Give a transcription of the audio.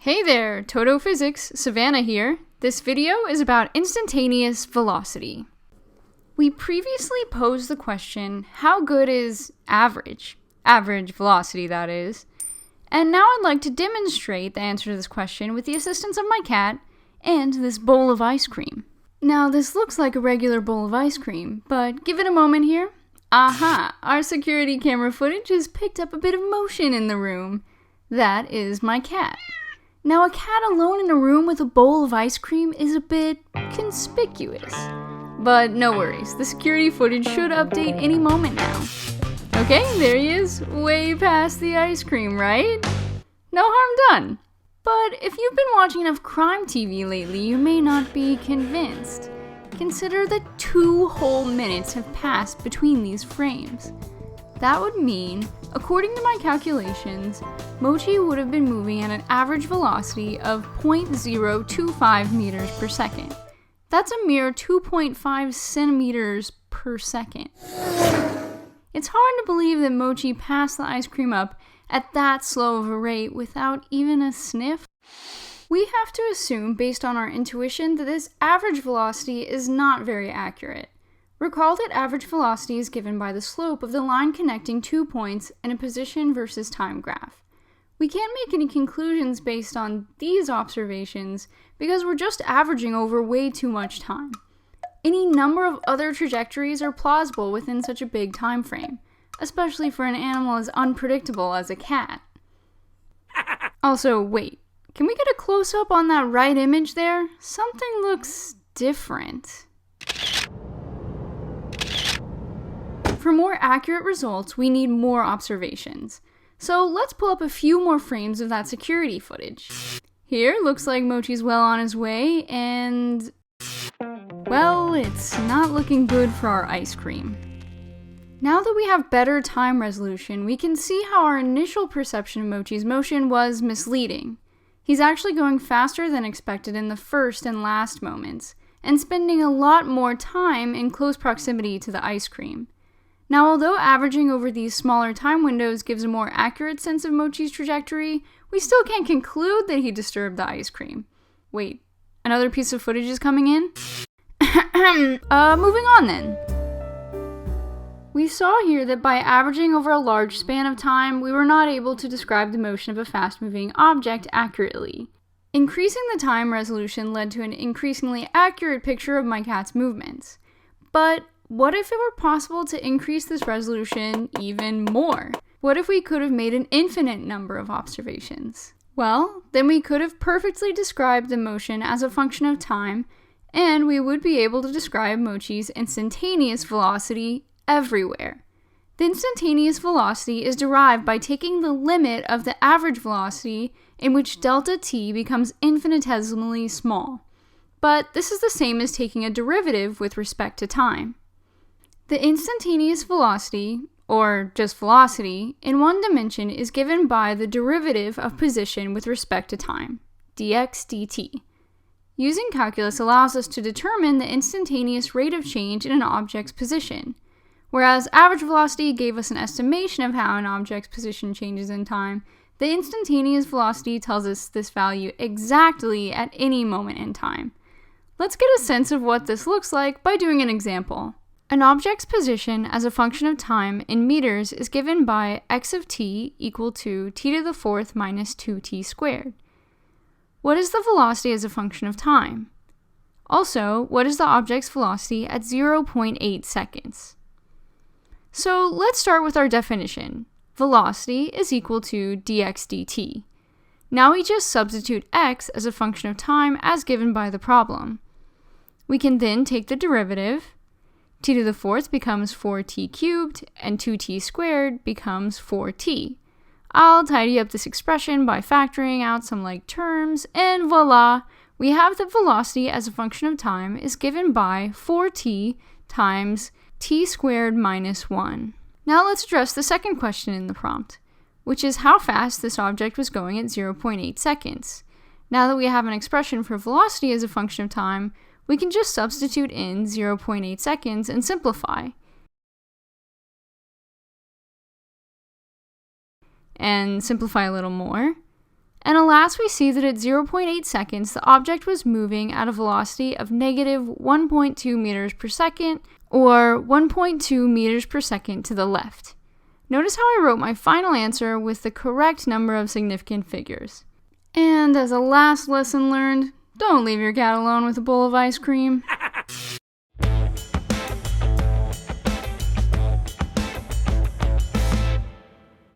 Hey there, Toto Physics, Savannah here. This video is about instantaneous velocity. We previously posed the question, how good is average? Average velocity, that is. And now I'd like to demonstrate the answer to this question with the assistance of my cat and this bowl of ice cream. Now, this looks like a regular bowl of ice cream, but give it a moment here. Aha! Our security camera footage has picked up a bit of motion in the room. That is my cat. Now, a cat alone in a room with a bowl of ice cream is a bit conspicuous. But no worries, the security footage should update any moment now. Okay, there he is, way past the ice cream, right? No harm done. But if you've been watching enough crime TV lately, you may not be convinced. Consider that 2 whole minutes have passed between these frames. That would mean, according to my calculations, Mochi would have been moving at an average velocity of 0.025 meters per second. That's a mere 2.5 centimeters per second. It's hard to believe that Mochi passed the ice cream up at that slow of a rate without even a sniff. We have to assume, based on our intuition, that this average velocity is not very accurate. Recall that average velocity is given by the slope of the line connecting 2 points in a position versus time graph. We can't make any conclusions based on these observations because we're just averaging over way too much time. Any number of other trajectories are plausible within such a big time frame, especially for an animal as unpredictable as a cat. Also, wait, can we get a close-up on that right image there? Something looks different. For more accurate results, we need more observations. So let's pull up a few more frames of that security footage. Here, looks like Mochi's well on his way, and well, it's not looking good for our ice cream. Now that we have better time resolution, we can see how our initial perception of Mochi's motion was misleading. He's actually going faster than expected in the first and last moments, and spending a lot more time in close proximity to the ice cream. Now, although averaging over these smaller time windows gives a more accurate sense of Mochi's trajectory, we still can't conclude that he disturbed the ice cream. Wait, another piece of footage is coming in? Moving on then. We saw here that by averaging over a large span of time, we were not able to describe the motion of a fast-moving object accurately. Increasing the time resolution led to an increasingly accurate picture of my cat's movements. But what if it were possible to increase this resolution even more? What if we could have made an infinite number of observations? Well, then we could have perfectly described the motion as a function of time, and we would be able to describe Mochi's instantaneous velocity everywhere. The instantaneous velocity is derived by taking the limit of the average velocity in which delta t becomes infinitesimally small. But this is the same as taking a derivative with respect to time. The instantaneous velocity, or just velocity, in one dimension is given by the derivative of position with respect to time, dx dt. Using calculus allows us to determine the instantaneous rate of change in an object's position, whereas average velocity gave us an estimation of how an object's position changes in time. The instantaneous velocity tells us this value exactly at any moment in time. Let's get a sense of what this looks like by doing an example. An object's position as a function of time in meters is given by x of t equal to t to the fourth minus 2t squared. What is the velocity as a function of time? Also, what is the object's velocity at 0.8 seconds? So let's start with our definition. Velocity is equal to dx dt. Now we just substitute x as a function of time as given by the problem. We can then take the derivative. T to the fourth becomes 4t cubed, and 2t squared becomes 4t. I'll tidy up this expression by factoring out some like terms, and voila! We have that velocity as a function of time is given by 4t times t squared minus 1. Now let's address the second question in the prompt, which is how fast this object was going at 0.8 seconds. Now that we have an expression for velocity as a function of time, we can just substitute in 0.8 seconds and simplify. And simplify a little more. And alas, we see that at 0.8 seconds, the object was moving at a velocity of negative 1.2 meters per second, or 1.2 meters per second to the left. Notice how I wrote my final answer with the correct number of significant figures. And as a last lesson learned, don't leave your cat alone with a bowl of ice cream.